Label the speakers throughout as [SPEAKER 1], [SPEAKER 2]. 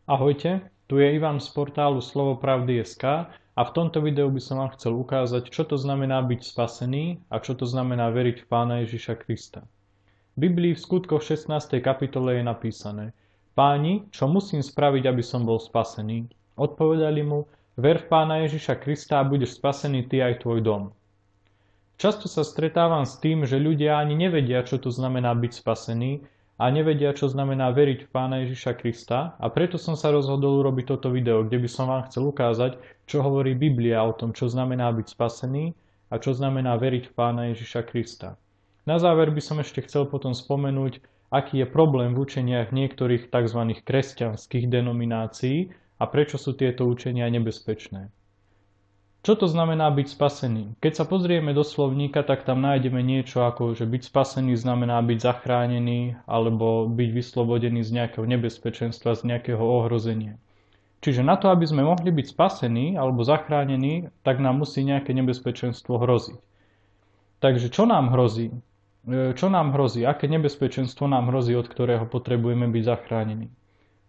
[SPEAKER 1] Ahojte, tu je Ivan z portálu slovopravdy.sk a v tomto videu by som vám chcel ukázať, čo to znamená byť spasený a čo to znamená veriť v Pána Ježiša Krista. V Biblii v skutkoch 16. kapitole je napísané: Páni, čo musím spraviť, aby som bol spasený? Odpovedali mu: ver v Pána Ježiša Krista a budeš spasený ty aj tvoj dom. Často sa stretávam s tým, že ľudia ani nevedia, čo to znamená byť spasený, a nevedia, čo znamená veriť v Pána Ježiša Krista, a preto som sa rozhodol urobiť toto video, kde by som vám chcel ukázať, čo hovorí Biblia o tom, čo znamená byť spasený a čo znamená veriť v Pána Ježiša Krista. Na záver by som ešte chcel potom spomenúť, aký je problém v učeniach niektorých tzv. Kresťanských denominácií a prečo sú tieto učenia nebezpečné. Čo to znamená byť spasený? Keď sa pozrieme do slovníka, tak tam nájdeme niečo ako, že byť spasený znamená byť zachránený alebo byť vyslobodený z nejakého nebezpečenstva, z nejakého ohrozenia. Čiže na to, aby sme mohli byť spasení alebo zachránení, tak nám musí nejaké nebezpečenstvo hroziť. Takže čo nám hrozí? Čo nám hrozí? Aké nebezpečenstvo nám hrozí, od ktorého potrebujeme byť zachránení?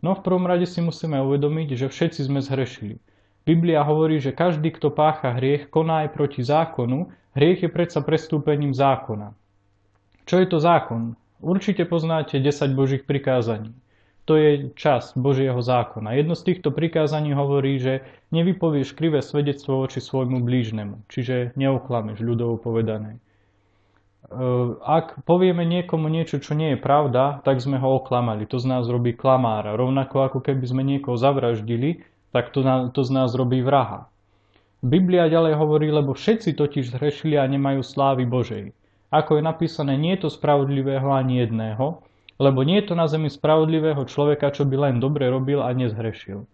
[SPEAKER 1] No v prvom rade si musíme uvedomiť, že všetci sme zhrešili. Biblia hovorí, že každý, kto pácha hriech, koná aj proti zákonu. Hriech je predsa prestúpením zákona. Čo je to zákon? Určite poznáte 10 Božích prikázaní. To je časť Božieho zákona. Jedno z týchto prikázaní hovorí, že nevypovieš krivé svedectvo voči svojmu blížnemu, čiže neoklameš, ľudovo povedané. Ak povieme niekomu niečo, čo nie je pravda, tak sme ho oklamali. To z nás robí klamára. Rovnako ako keby sme niekoho zavraždili, tak to z nás robí vraha. Biblia ďalej hovorí, lebo všetci totiž zhrešili a nemajú slávy Božej. Ako je napísané, nie je to spravodlivého ani jedného, lebo nie je to na zemi spravodlivého človeka, čo by len dobre robil a nezhrešil.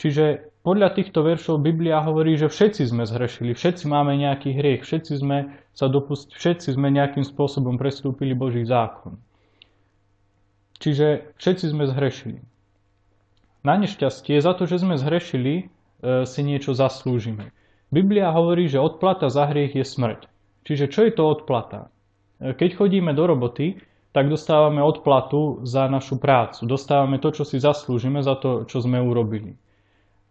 [SPEAKER 1] Čiže podľa týchto veršov Biblia hovorí, že všetci sme zhrešili, všetci máme nejaký hriech, všetci sme nejakým spôsobom prestúpili Boží zákon. Čiže všetci sme zhrešili. Na nešťastie, za to, že sme zhrešili, si niečo zaslúžime. Biblia hovorí, že odplata za hriech je smrť. Čiže čo je to odplata? Keď chodíme do roboty, tak dostávame odplatu za našu prácu. Dostávame to, čo si zaslúžime za to, čo sme urobili.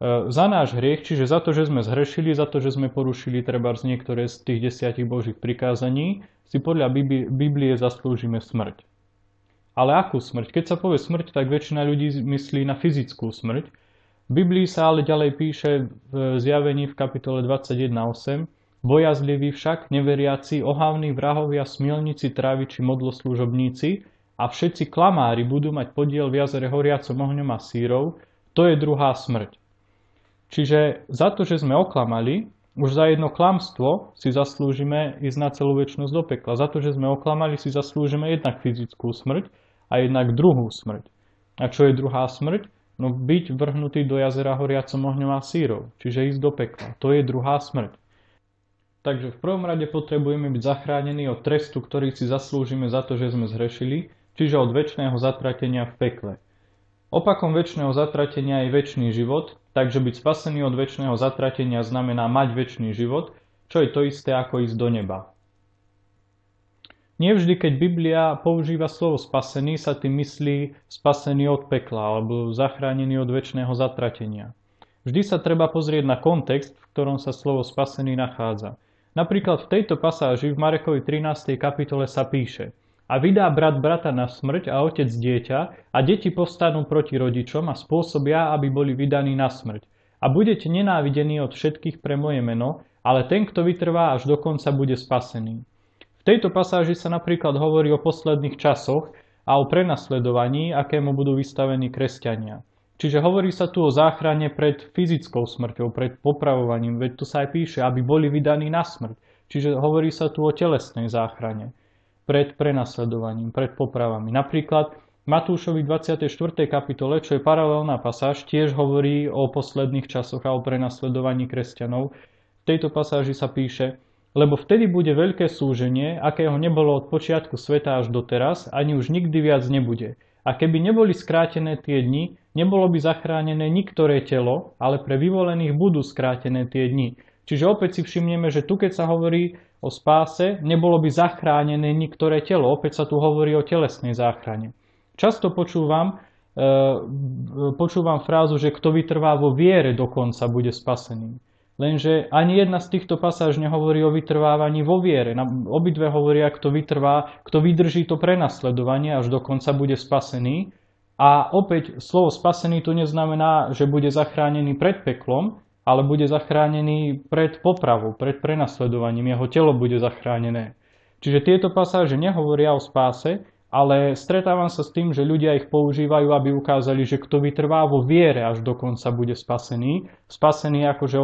[SPEAKER 1] Za náš hriech, čiže za to, že sme zhrešili, za to, že sme porušili trebárs niektoré z tých 10 Božích prikázaní, si podľa Biblie zaslúžime smrť. Ale akú smrť? Keď sa povie smrť, tak väčšina ľudí myslí na fyzickú smrť. V Biblii sa ale ďalej píše v Zjavení v kapitole 21:8: bojazliví však, neveriaci, ohavní, vrahovia, smilníci, tráviči, modloslúžobníci a všetci klamári budú mať podiel v jazere horiacom ohňom a sírov. To je druhá smrť. Čiže za to, že sme oklamali, už za jedno klamstvo si zaslúžime ísť na celú večnosť do pekla. Za to, že sme oklamali, si zaslúžime jednak fyzickú smrť a jednak druhú smrť. A čo je druhá smrť? No byť vrhnutý do jazera horiacom ohňom a sírov, čiže ísť do pekla. To je druhá smrť. Takže v prvom rade potrebujeme byť zachránení od trestu, ktorý si zaslúžime za to, že sme zhrešili, čiže od večného zatratenia v pekle. Opakom večného zatratenia je večný život, takže byť spasený od večného zatratenia znamená mať večný život, čo je to isté ako ísť do neba. Nevždy, keď Biblia používa slovo spasený, sa tým myslí spasený od pekla alebo zachránený od večného zatratenia. Vždy sa treba pozrieť na kontext, v ktorom sa slovo spasený nachádza. Napríklad v tejto pasáži v Marekovi 13. kapitole sa píše: a vydá brat brata na smrť a otec dieťa a deti povstanú proti rodičom a spôsobia, aby boli vydaní na smrť. A budete nenávidení od všetkých pre moje meno, ale ten, kto vytrvá až do konca, bude spasený. V tejto pasáži sa napríklad hovorí o posledných časoch a o prenasledovaní, akému budú vystavení kresťania. Čiže hovorí sa tu o záchrane pred fyzickou smrťou, pred popravovaním, veď tu sa aj píše, aby boli vydaní na smrť. Čiže hovorí sa tu o telesnej záchrane, pred prenasledovaním, pred popravami. Napríklad Matúšovi 24. kapitole, čo je paralelná pasáž, tiež hovorí o posledných časoch a o prenasledovaní kresťanov. V tejto pasáži sa píše: lebo vtedy bude veľké súženie, akého nebolo od počiatku sveta až doteraz, ani už nikdy viac nebude. A keby neboli skrátené tie dni, nebolo by zachránené niktoré telo, ale pre vyvolených budú skrátené tie dni. Čiže opäť si všimneme, že tu keď sa hovorí o spáse, nebolo by zachránené niktoré telo. Opäť sa tu hovorí o telesnej záchrane. Často počúvam, počúvam frázu, že kto vytrvá vo viere dokonca bude spasený. Lenže ani jedna z týchto pasáž nehovorí o vytrvávaní vo viere. Obidve hovoria, kto vytrvá, kto vydrží to prenasledovanie, až dokonca bude spasený. A opäť slovo spasený tu neznamená, že bude zachránený pred peklom, ale bude zachránený pred popravou, pred prenasledovaním. Jeho telo bude zachránené. Čiže tieto pasáže nehovoria o spáse, ale stretávam sa s tým, že ľudia ich používajú, aby ukázali, že kto vytrvá vo viere, až dokonca bude spasený. Spasený akože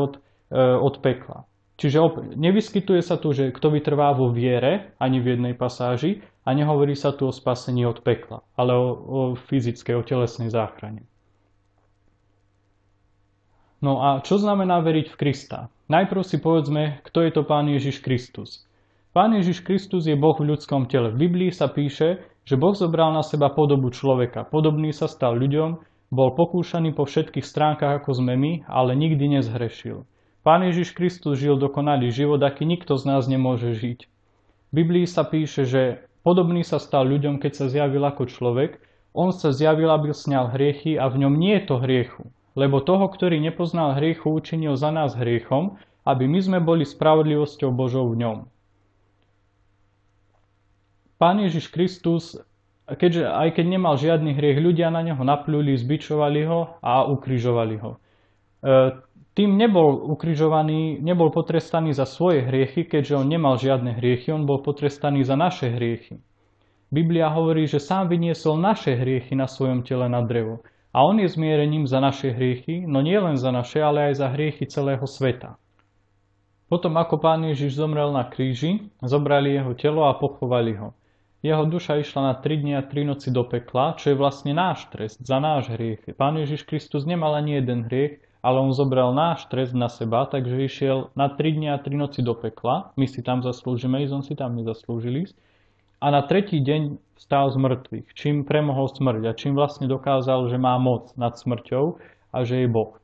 [SPEAKER 1] od pekla. Čiže nevyskytuje sa tu, že kto vytrvá vo viere, ani v jednej pasáži, a nehovorí sa tu o spasení od pekla, ale o fyzickej, o telesnej záchrane. No a čo znamená veriť v Krista? Najprv si povedzme, kto je to Pán Ježiš Kristus. Pán Ježiš Kristus je Boh v ľudskom tele. V Biblii sa píše, že Boh zobral na seba podobu človeka. Podobný sa stal ľuďom, bol pokúšaný po všetkých stránkach ako sme my, ale nikdy nezhrešil. Pán Ježiš Kristus žil dokonalý život, aký nikto z nás nemôže žiť. V Biblii sa píše, že podobný sa stal ľuďom, keď sa zjavil ako človek. On sa zjavil, aby sňal hriechy a v ňom nie je to hriechu. Lebo toho, ktorý nepoznal hriechu, učinil za nás hriechom, aby my sme boli spravodlivosťou Božou v ňom. Pán Ježiš Kristus, aj keď nemal žiadny hriech, ľudia na neho napľuli, zbičovali ho a ukrižovali ho. Tým nebol ukrižovaný, nebol potrestaný za svoje hriechy, keďže on nemal žiadne hriechy, on bol potrestaný za naše hriechy. Biblia hovorí, že sám vyniesol naše hriechy na svojom tele na drevo. A on je zmierením za naše hriechy, no nie len za naše, ale aj za hriechy celého sveta. Potom, ako Pán Ježiš zomrel na kríži, zobrali jeho telo a pochovali ho. Jeho duša išla na 3 dni a 3 noci do pekla, čo je vlastne náš trest za náš hriech. Pán Ježiš Kristus nemal ani jeden hriech, ale on zobral náš trest na seba, takže išiel na 3 dni a 3 noci do pekla. My si tam zaslúžime ísť, on si tam nezaslúžil ísť. A na 3. deň vstal z mŕtvych, čím premohol smrť a čím vlastne dokázal, že má moc nad smrťou a že je Boh.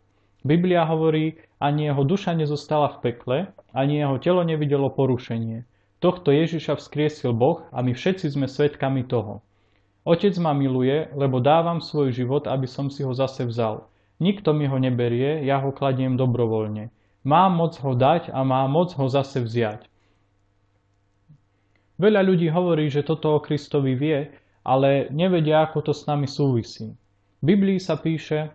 [SPEAKER 1] Biblia hovorí, ani jeho duša nezostala v pekle, ani jeho telo nevidelo porušenie. Tohto Ježiša vzkriesil Boh a my všetci sme svedkami toho. Otec ma miluje, lebo dávam svoj život, aby som si ho zase vzal. Nikto mi ho neberie, ja ho kladiem dobrovoľne. Mám moc ho dať a mám moc ho zase vziať. Veľa ľudí hovorí, že toto o Kristovi vie, ale nevedia, ako to s nami súvisí. V Biblii sa píše: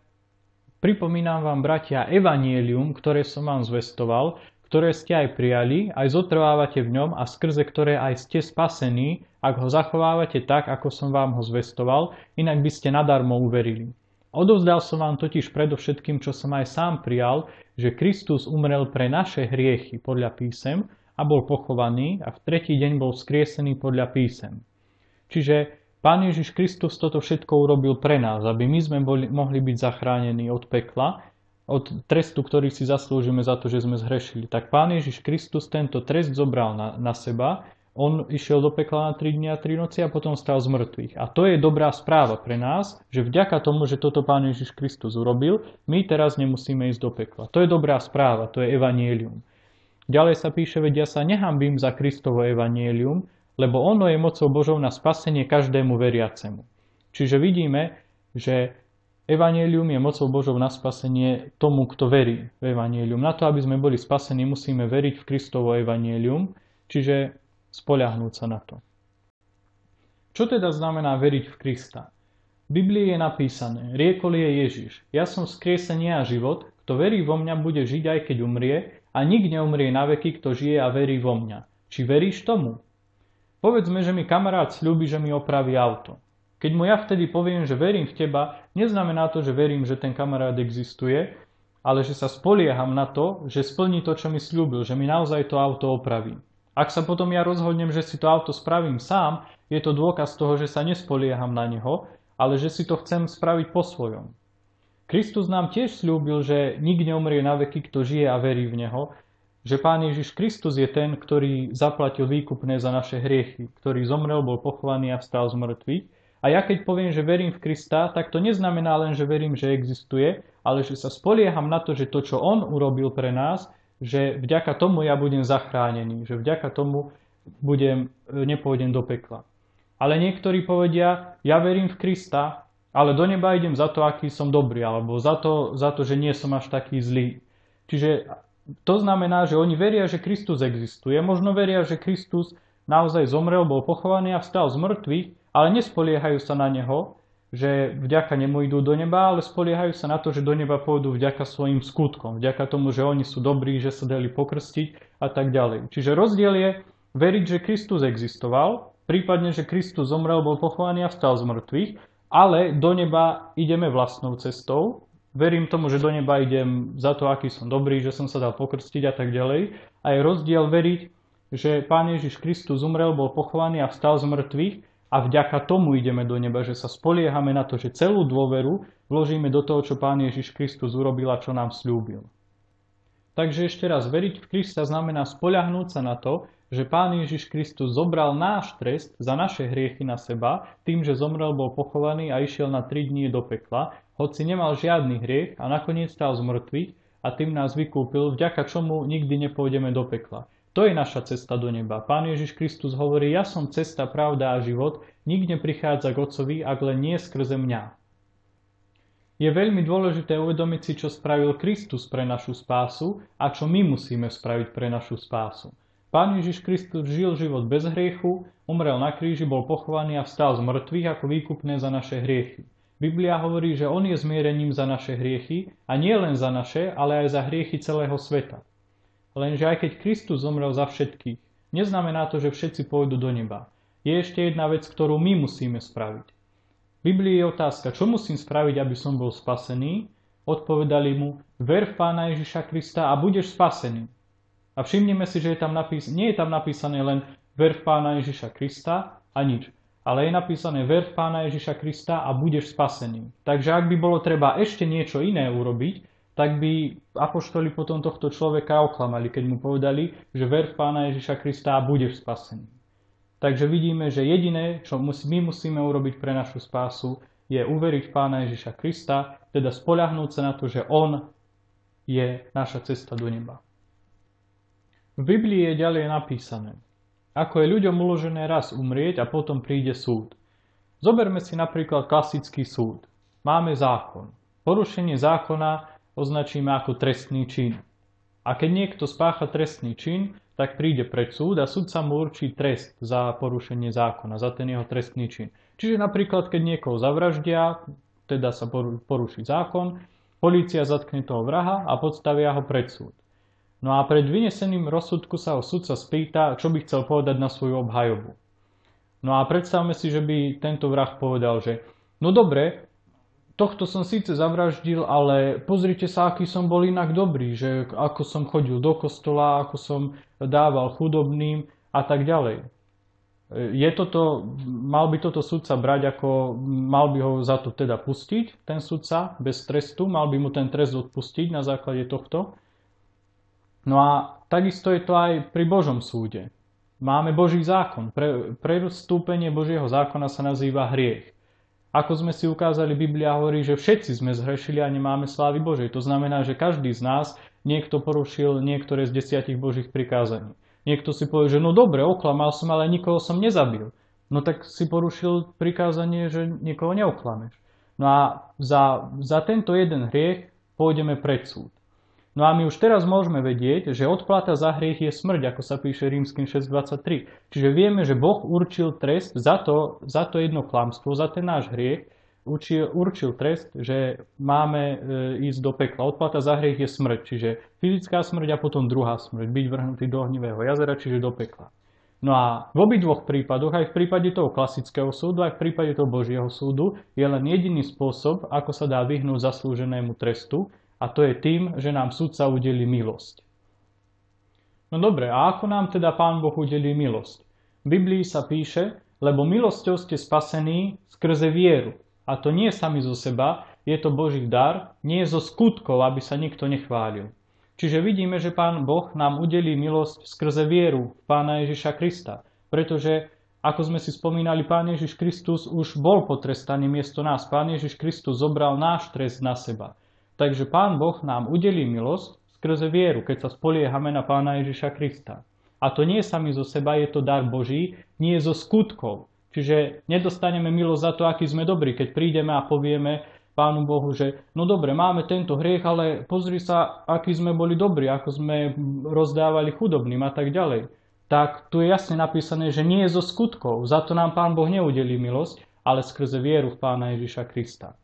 [SPEAKER 1] pripomínam vám, bratia, evanjelium, ktoré som vám zvestoval, ktoré ste aj prijali, aj zotrvávate v ňom a skrze ktoré aj ste spasení, ak ho zachovávate tak, ako som vám ho zvestoval, inak by ste nadarmo uverili. Odovzdal som vám totiž predovšetkým, čo som aj sám prijal, že Kristus umrel pre naše hriechy podľa písem a bol pochovaný a v 3. deň bol vzkriesený podľa písem. Čiže Pán Ježiš Kristus toto všetko urobil pre nás, aby my sme mohli byť zachránení od pekla, od trestu, ktorý si zaslúžime za to, že sme zhrešili. Tak Pán Ježiš Kristus tento trest zobral na seba, on išiel do pekla na 3 dni a 3 noci a potom stal z mŕtvych. A to je dobrá správa pre nás, že vďaka tomu, že toto Pán Ježiš Kristus urobil, my teraz nemusíme ísť do pekla. To je dobrá správa, to je evanjelium. Ďalej sa píše, veď ja sa nehanbím za Kristovo evanjelium, lebo ono je mocou Božou na spasenie každému veriacemu. Čiže vidíme, že evanjelium je mocou Božou na spasenie tomu, kto verí v evanjelium. Na to, aby sme boli spasení, musíme veriť v Kristovo evanjelium, čiže spoľahnúť sa na to. Čo teda znamená veriť v Krista? V Biblii je napísané: riekol je Ježiš, ja som vzkriesenie a život, kto verí vo mňa, bude žiť aj keď umrie, a nik neumrie na veky, kto žije a verí vo mňa. Či veríš tomu? Povedzme, že mi kamarát sľúbi, že mi opraví auto. Keď mu ja vtedy poviem, že verím v teba, neznamená to, že verím, že ten kamarát existuje, ale že sa spolieham na to, že splní to, čo mi sľúbil, že mi naozaj to auto opraví. Ak sa potom ja rozhodnem, že si to auto spravím sám, je to dôkaz toho, že sa nespolieham na neho, ale že si to chcem spraviť po svojom. Kristus nám tiež sľúbil, že nik neumrie na veky, kto žije a verí v neho, že Pán Ježiš Kristus je ten, ktorý zaplatil výkupné za naše hriechy, ktorý zomrel, bol pochovaný a vstal z mŕtvych. A ja keď poviem, že verím v Krista, tak to neznamená len, že verím, že existuje, ale že sa spolieham na to, že to, čo on urobil pre nás, že vďaka tomu ja budem zachránený, že vďaka tomu nepôjdem do pekla. Ale niektorí povedia, ja verím v Krista, ale do neba idem za to, aký som dobrý, alebo za to, že nie som až taký zlý. Čiže to znamená, že oni veria, že Kristus existuje, možno veria, že Kristus naozaj zomrel, bol pochovaný a vstal z mŕtvych, ale nespoliehajú sa na neho, že vďaka nemu idú do neba, ale spoliehajú sa na to, že do neba pôjdu vďaka svojim skutkom, vďaka tomu, že oni sú dobrí, že sa dali pokrstiť a tak ďalej. Čiže rozdiel je veriť, že Kristus existoval, prípadne, že Kristus zomrel, bol pochovaný a vstal z mŕtvych, ale do neba ideme vlastnou cestou. Verím tomu, že do neba idem za to, aký som dobrý, že som sa dal pokrstiť a tak ďalej. A je rozdiel veriť, že Pán Ježiš Kristus zomrel, bol pochovaný a vstal z mŕtvych a vďaka tomu ideme do neba, že sa spoliehame na to, že celú dôveru vložíme do toho, čo Pán Ježiš Kristus urobil a čo nám sľúbil. Takže ešte raz, veriť v Krista znamená spoľahnúť sa na to, že Pán Ježiš Kristus zobral náš trest za naše hriechy na seba, tým, že zomrel, bol pochovaný a išiel na 3 dní do pekla, hoci nemal žiadny hriech a nakoniec stál z mŕtvych a tým nás vykúpil, vďaka čomu nikdy nepôjdeme do pekla. To je naša cesta do neba. Pán Ježiš Kristus hovorí, ja som cesta, pravda a život, nik neprichádza k Otcovi, ak len nie skrze mňa. Je veľmi dôležité uvedomiť si, čo spravil Kristus pre našu spásu a čo my musíme spraviť pre našu spásu. Pán Ježiš Kristus žil život bez hriechu, umrel na kríži, bol pochovaný a vstal z mŕtvych ako výkupné za naše hriechy. Biblia hovorí, že on je zmierením za naše hriechy a nie len za naše, ale aj za hriechy celého sveta. Lenže aj keď Kristus zomrel za všetkých, neznamená to, že všetci pôjdu do neba. Je ešte jedna vec, ktorú my musíme spraviť. V Biblii je otázka, čo musím spraviť, aby som bol spasený? Odpovedali mu, ver v Pána Ježiša Krista a budeš spasený. A všimnime si, že nie je tam napísané len ver v Pána Ježiša Krista a nič. Ale je napísané ver v Pána Ježiša Krista a budeš spasený. Takže ak by bolo treba ešte niečo iné urobiť, tak by apoštoli potom tohto človeka oklamali, keď mu povedali, že ver v Pána Ježiša Krista a budeš spasený. Takže vidíme, že jediné, čo my musíme urobiť pre našu spásu, je uveriť v Pána Ježiša Krista, teda spoľahnúť sa na to, že on je naša cesta do neba. V Biblii je ďalej napísané, ako je ľuďom uložené raz umrieť a potom príde súd. Zoberme si napríklad klasický súd. Máme zákon. Porušenie zákona označíme ako trestný čin. A keď niekto spácha trestný čin, tak príde pred súd a súd sa mu určí trest za porušenie zákona, za ten jeho trestný čin. Čiže napríklad, keď niekoho zavraždia, teda sa poruší zákon, polícia zatkne toho vraha a podstavia ho pred súd. No a pred vyneseným rozsudku sa ho sudca spýta, čo by chcel povedať na svoju obhajobu. No a predstavme si, že by tento vrah povedal, že no dobre, tohto som síce zavraždil, ale pozrite sa, aký som bol inak dobrý, že ako som chodil do kostola, ako som dával chudobným a tak ďalej. Mal by toto sudca brať ako, mal by ho za to teda pustiť, ten sudca, bez trestu, mal by mu ten trest odpustiť na základe tohto. No a takisto je to aj pri Božom súde. Máme Boží zákon. Prestúpenie Božieho zákona sa nazýva hriech. Ako sme si ukázali, Biblia hovorí, že všetci sme zhrešili a nemáme slávy Božej. To znamená, že každý z nás niekto porušil niektoré z 10 Božích prikázaní. Niekto si povie, že no dobre, oklamal som, ale nikoho som nezabil. No tak si porušil prikázanie, že nikoho neoklameš. No a za tento jeden hriech pôjdeme pred súd. No a my už teraz môžeme vedieť, že odplata za hriech je smrť, ako sa píše Rímskym 6.23. Čiže vieme, že Boh určil trest za to jedno klamstvo, za ten náš hriech, určil trest, že máme ísť do pekla. Odplata za hriech je smrť, čiže fyzická smrť a potom druhá smrť, byť vrhnutý do ohnivého jazera, čiže do pekla. No a v obidvoch prípadoch, aj v prípade toho klasického súdu, aj v prípade toho Božieho súdu, je len jediný spôsob, ako sa dá vyhnúť zaslúženému trestu, a to je tým, že nám sudca udelí milosť. No dobre, a ako nám teda Pán Boh udelí milosť? V Biblii sa píše, lebo milosťou ste spasení skrze vieru. A to nie sami zo seba, je to Boží dar, nie zo skutkov, aby sa nikto nechválil. Čiže vidíme, že Pán Boh nám udelí milosť skrze vieru v Pána Ježiša Krista. Pretože, ako sme si spomínali, Pán Ježiš Kristus už bol potrestaný miesto nás. Pán Ježiš Kristus zobral náš trest na seba. Takže Pán Boh nám udelí milosť skrze vieru, keď sa spoliehame na Pána Ježiša Krista. A to nie sami zo seba, je to dar Boží, nie zo skutkov. Čiže nedostaneme milosť za to, aký sme dobrí, keď prídeme a povieme Pánu Bohu, že no dobre, máme tento hriech, ale pozri sa, aký sme boli dobrí, ako sme rozdávali chudobným a tak ďalej. Tak tu je jasne napísané, že nie je zo skutkov. Za to nám Pán Boh neudelí milosť, ale skrze vieru v Pána Ježiša Krista.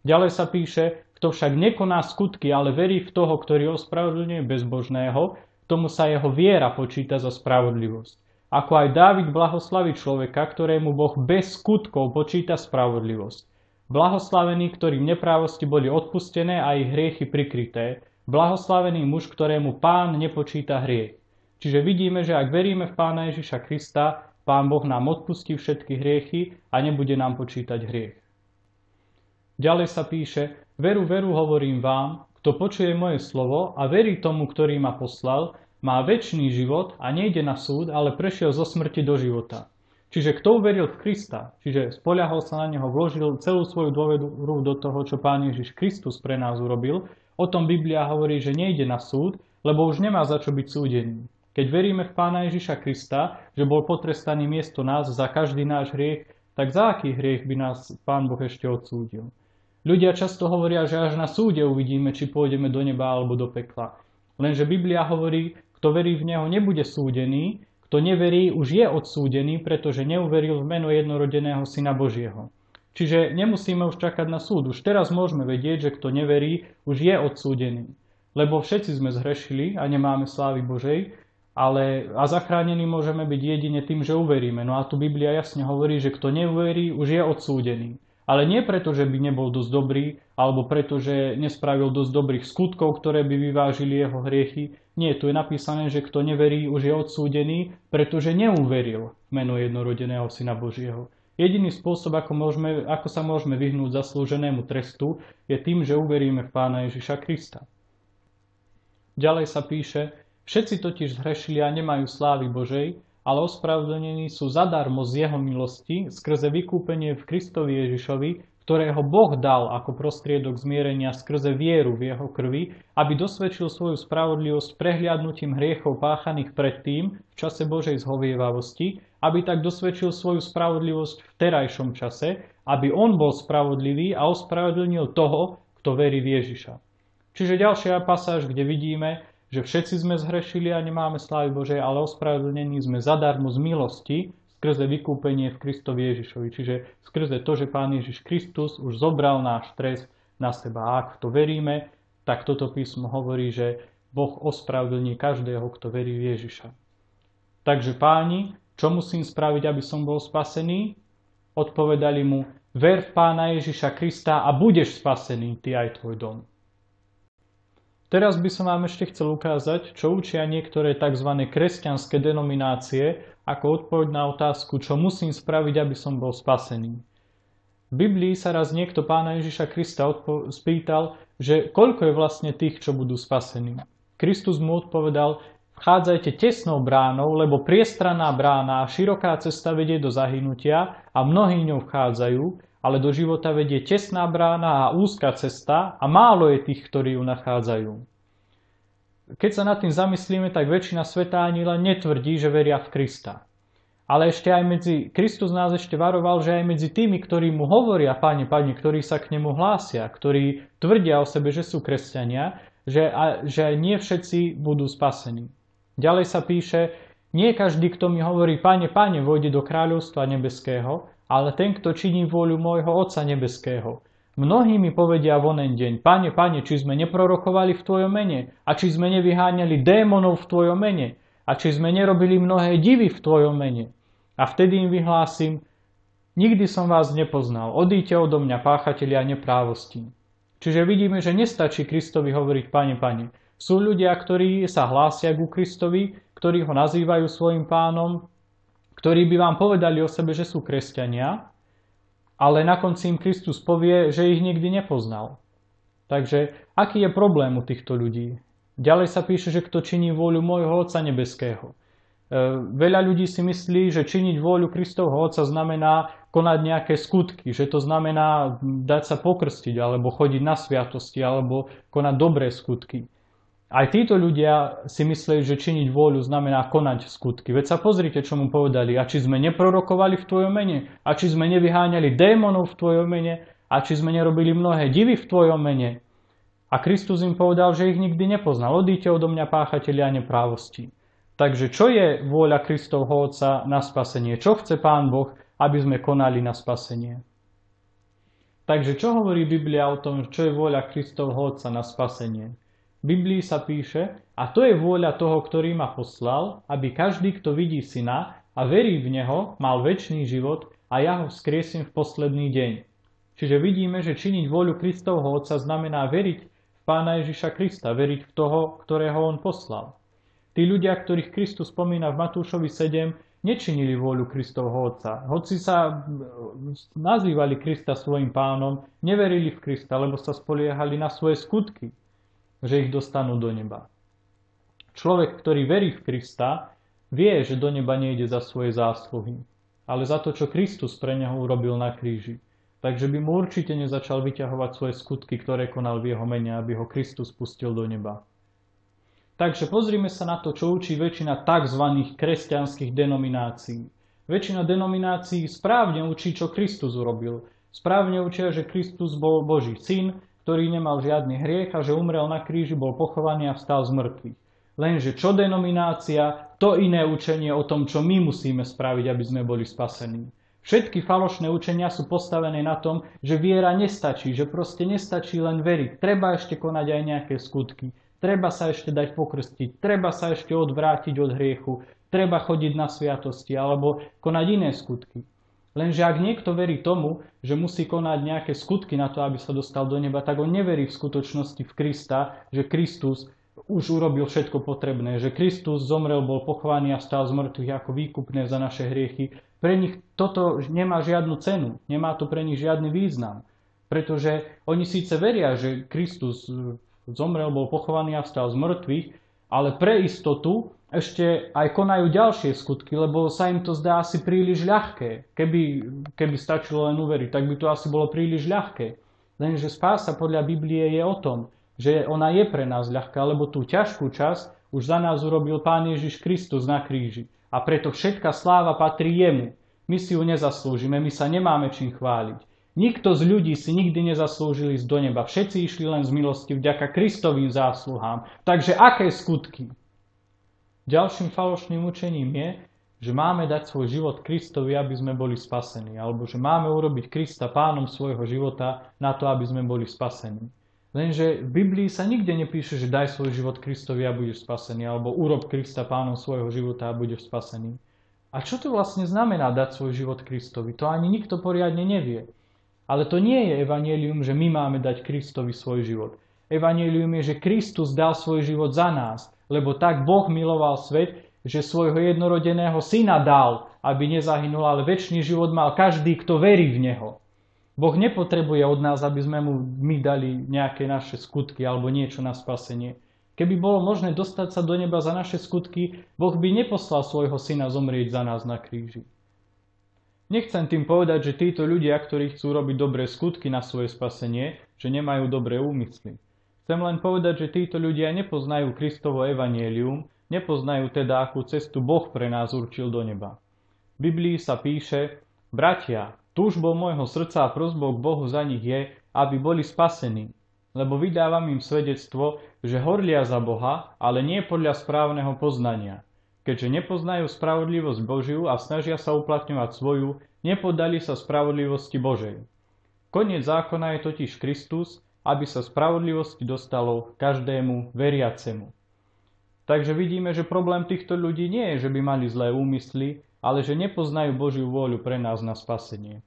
[SPEAKER 1] Ďalej sa píše, kto však nekoná skutky, ale verí v toho, ktorý ospravedlňuje bezbožného, tomu sa jeho viera počíta za spravodlivosť. Ako aj Dávid blahoslaví človeka, ktorému Boh bez skutkov počíta spravodlivosť. Blahoslavení, ktorým neprávosti boli odpustené a ich hriechy prikryté. Blahoslavený muž, ktorému Pán nepočíta hriech. Čiže vidíme, že ak veríme v Pána Ježiša Krista, Pán Boh nám odpustí všetky hriechy a nebude nám počítať hriech. Ďalej sa píše, veru, veru hovorím vám, kto počuje moje slovo a verí tomu, ktorý ma poslal, má večný život a nejde na súd, ale prešiel zo smrti do života. Čiže kto uveril v Krista, čiže spoľahol sa na neho, vložil celú svoju dôveru do toho, čo Pán Ježiš Kristus pre nás urobil, o tom Biblia hovorí, že nejde na súd, lebo už nemá za čo byť súdený. Keď veríme v Pána Ježiša Krista, že bol potrestaný miesto nás za každý náš hriech, tak za aký hriech by nás Pán Boh ešte odsúdil? Ľudia často hovoria, že až na súde uvidíme, či pôjdeme do neba alebo do pekla. Lenže Biblia hovorí, kto verí v Neho, nebude súdený, kto neverí, už je odsúdený, pretože neuveril v meno jednorodeného Syna Božieho. Čiže nemusíme už čakať na súd. Už teraz môžeme vedieť, že kto neverí, už je odsúdený. Lebo všetci sme zhrešili a nemáme slávy Božej, a zachránení môžeme byť jedine tým, že uveríme. No a tu Biblia jasne hovorí, že kto neuverí, už je odsúdený. Ale nie preto, že by nebol dosť dobrý, alebo preto, že nespravil dosť dobrých skutkov, ktoré by vyvážili jeho hriechy. Nie, tu je napísané, že kto neverí, už je odsúdený, pretože neuveril v meno jednorodeného Syna Božieho. Jediný spôsob, ako sa môžeme vyhnúť zaslúženému trestu, je tým, že uveríme v Pána Ježiša Krista. Ďalej sa píše, všetci totiž zhrešili a nemajú slávy Božej, ale ospravedlnení sú zadarmo z jeho milosti skrze vykúpenie v Kristovi Ježišovi, ktorého Boh dal ako prostriedok zmierenia skrze vieru v jeho krvi, aby dosvedčil svoju spravodlivosť prehliadnutím hriechov páchaných predtým v čase Božej zhovievavosti, aby tak dosvedčil svoju spravodlivosť v terajšom čase, aby on bol spravodlivý a ospravedlnil toho, kto verí v Ježiša. Čiže ďalšia pasáž, kde vidíme, že všetci sme zhrešili a nemáme slávy Božej, ale ospravedlnení sme zadarmo z milosti skrze vykúpenie v Kristovi Ježišovi. Čiže skrze to, že Pán Ježiš Kristus už zobral náš trest na seba. A ak to veríme, tak toto písmo hovorí, že Boh ospravedlní každého, kto verí v Ježiša. Takže páni, čo musím spraviť, aby som bol spasený? Odpovedali mu, ver v Pána Ježiša Krista a budeš spasený, ty aj tvoj dom. Teraz by som vám ešte chcel ukázať, čo učia niektoré tzv. Kresťanské denominácie ako odpoveď na otázku, čo musím spraviť, aby som bol spasený. V Biblii sa raz niekto Pána Ježiša Krista spýtal, že koľko je vlastne tých, čo budú spasení. Kristus mu odpovedal, vchádzajte tesnou bránou, lebo priestranná brána a široká cesta vedie do zahynutia a mnohí ňou vchádzajú, ale do života vedie tesná brána a úzka cesta a málo je tých, ktorí ju nachádzajú. Keď sa nad tým zamyslíme, tak väčšina sveta ani len netvrdí, že veria v Krista. Ale ešte aj Kristus nás ešte varoval, že aj medzi tými, ktorí mu hovoria, Pane, Pane, ktorí sa k nemu hlásia, ktorí tvrdia o sebe, že sú kresťania, že nie všetci budú spasení. Ďalej sa píše, nie každý, kto mi hovorí, Pane, Pane, vojde do kráľovstva nebeského, ale ten, kto činí vôľu môjho Otca nebeského. Mnohí mi povedia v onen deň, Pane, Pane, či sme neprorokovali v Tvojom mene, a či sme nevyháňali démonov v Tvojom mene, a či sme nerobili mnohé divy v Tvojom mene. A vtedy im vyhlásim, nikdy som vás nepoznal, odíďte odo mňa, páchatelia neprávostí. Čiže vidíme, že nestačí Kristovi hovoriť, Pane, Pane. Sú ľudia, ktorí sa hlásia ku Kristovi, ktorí ho nazývajú svojim pánom, ktorí by vám povedali o sebe, že sú kresťania, ale na konci im Kristus povie, že ich nikdy nepoznal. Takže aký je problém u týchto ľudí? Ďalej sa píše, že kto činí vôľu môjho Otca nebeského. Veľa ľudí si myslí, že činiť vôľu Kristovho Otca znamená konať nejaké skutky, že to znamená dať sa pokrstiť, alebo chodiť na sviatosti, alebo konať dobré skutky. Aj títo ľudia si mysleli, že činiť vôľu znamená konať skutky. Veď sa pozrite, čo mu povedali. A či sme neprorokovali v tvojom mene? A či sme nevyháňali démonov v tvojom mene? A či sme nerobili mnohé divy v tvojom mene? A Kristus im povedal, že ich nikdy nepoznal. Odíďte odo mňa, páchatelia neprávosti. Takže čo je vôľa Kristovho Otca na spasenie? Čo chce Pán Boh, aby sme konali na spasenie? Takže čo hovorí Biblia o tom, čo je vôľa Kristovho Otca na spasenie? V Biblii sa píše, a to je vôľa toho, ktorý ma poslal, aby každý, kto vidí Syna a verí v Neho, mal večný život a ja ho vzkriesím v posledný deň. Čiže vidíme, že činiť vôľu Kristovho Otca znamená veriť v Pána Ježiša Krista, veriť v toho, ktorého on poslal. Tí ľudia, ktorých Kristus spomína v Matúšovi 7, nečinili vôľu Kristovho Otca. Hoci sa nazývali Krista svojim pánom, neverili v Krista, lebo sa spoliehali na svoje skutky, že ich dostanú do neba. Človek, ktorý verí v Krista, vie, že do neba nejde za svoje zásluhy, ale za to, čo Kristus pre neho urobil na kríži. Takže by mu určite nezačal vyťahovať svoje skutky, ktoré konal v jeho mene, aby ho Kristus pustil do neba. Takže pozrime sa na to, čo učí väčšina tzv. Kresťanských denominácií. Väčšina denominácií správne učí, čo Kristus urobil. Správne učia, že Kristus bol Boží syn, ktorý nemal žiadny hriech a že umrel na kríži, bol pochovaný a vstal z mŕtvych. Lenže čo denominácia, to iné učenie o tom, čo my musíme spraviť, aby sme boli spasení. Všetky falošné učenia sú postavené na tom, že viera nestačí, že proste nestačí len veriť. Treba ešte konať aj nejaké skutky. Treba sa ešte dať pokrstiť, treba sa ešte odvrátiť od hriechu, treba chodiť na sviatosti alebo konať iné skutky. Lenže ak niekto verí tomu, že musí konať nejaké skutky na to, aby sa dostal do neba, tak on neverí v skutočnosti v Krista, že Kristus už urobil všetko potrebné, že Kristus zomrel, bol pochovaný a vstal z mŕtvych ako výkupné za naše hriechy. Pre nich toto nemá žiadnu cenu, nemá to pre nich žiadny význam, pretože oni síce veria, že Kristus zomrel, bol pochovaný a vstal z mŕtvych, ale pre istotu ešte aj konajú ďalšie skutky, lebo sa im to zdá asi príliš ľahké. Keby stačilo len uveriť, tak by to asi bolo príliš ľahké. Lenže spása podľa Biblie je o tom, že ona je pre nás ľahká, lebo tú ťažkú časť už za nás urobil Pán Ježiš Kristus na kríži. A preto všetká sláva patrí jemu. My si ju nezaslúžime, my sa nemáme čím chváliť. Nikto z ľudí si nikdy nezaslúžil ísť do neba. Všetci išli len z milosti vďaka Kristovým zásluhám. Takže aké skutky? Ďalším falošným učením je, že máme dať svoj život Kristovi, aby sme boli spasení. Alebo že máme urobiť Krista pánom svojho života na to, aby sme boli spasení. Lenže v Biblii sa nikde nepíše, že daj svoj život Kristovi a budeš spasený. Alebo urob Krista pánom svojho života a budeš spasený. A čo to vlastne znamená dať svoj život Kristovi? To ani nikto poriadne nevie. Ale to nie je evanjelium, že my máme dať Kristovi svoj život. Evanjelium je, že Kristus dal svoj život za nás. Lebo tak Boh miloval svet, že svojho jednorodeného syna dal, aby nezahynul, ale večný život mal každý, kto verí v Neho. Boh nepotrebuje od nás, aby sme mu my dali nejaké naše skutky alebo niečo na spasenie. Keby bolo možné dostať sa do neba za naše skutky, Boh by neposlal svojho syna zomrieť za nás na kríži. Nechcem tým povedať, že títo ľudia, ktorí chcú robiť dobré skutky na svoje spasenie, že nemajú dobré úmysly. Chcem len povedať, že títo ľudia nepoznajú Kristovo evanjelium, nepoznajú teda, akú cestu Boh pre nás určil do neba. V Biblii sa píše: Bratia, túžbou môjho srdca a prosbou k Bohu za nich je, aby boli spasení, lebo vydávam im svedectvo, že horlia za Boha, ale nie podľa správneho poznania. Keďže nepoznajú spravodlivosť Božiu a snažia sa uplatňovať svoju, nepodali sa spravodlivosti Božej. Koniec zákona je totiž Kristus, aby sa spravodlivosti dostalo každému veriacemu. Takže vidíme, že problém týchto ľudí nie je, že by mali zlé úmysly, ale že nepoznajú Božiu vôľu pre nás na spasenie.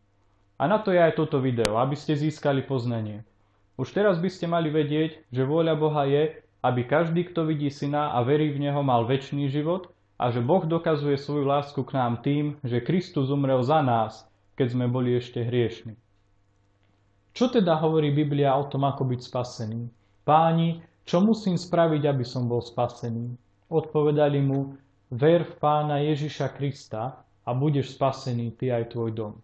[SPEAKER 1] A na to je aj toto video, aby ste získali poznanie. Už teraz by ste mali vedieť, že vôľa Boha je, aby každý, kto vidí Syna a verí v Neho, mal večný život a že Boh dokazuje svoju lásku k nám tým, že Kristus umrel za nás, keď sme boli ešte hriešni. Čo teda hovorí Biblia o tom, ako byť spasený? Páni, čo musím spraviť, aby som bol spasený? Odpovedali mu: ver v Pána Ježiša Krista a budeš spasený ty aj tvoj dom.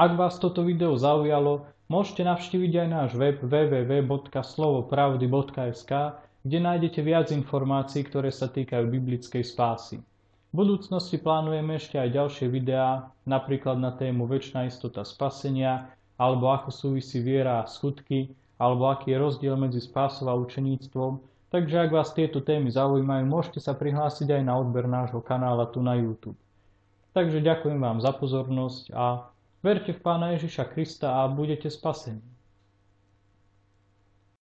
[SPEAKER 1] Ak vás toto video zaujalo, môžete navštíviť aj náš web www.slovopravdy.sk, kde nájdete viac informácií, ktoré sa týkajú biblickej spásy. V budúcnosti plánujeme ešte aj ďalšie videá, napríklad na tému večná istota spasenia, alebo ako súvisí viera a skutky, alebo aký je rozdiel medzi spásou a učeníctvom. Takže ak vás tieto témy zaujímajú, môžete sa prihlásiť aj na odber nášho kanála tu na YouTube. Takže ďakujem vám za pozornosť a verte v Pána Ježiša Krista a budete spasení.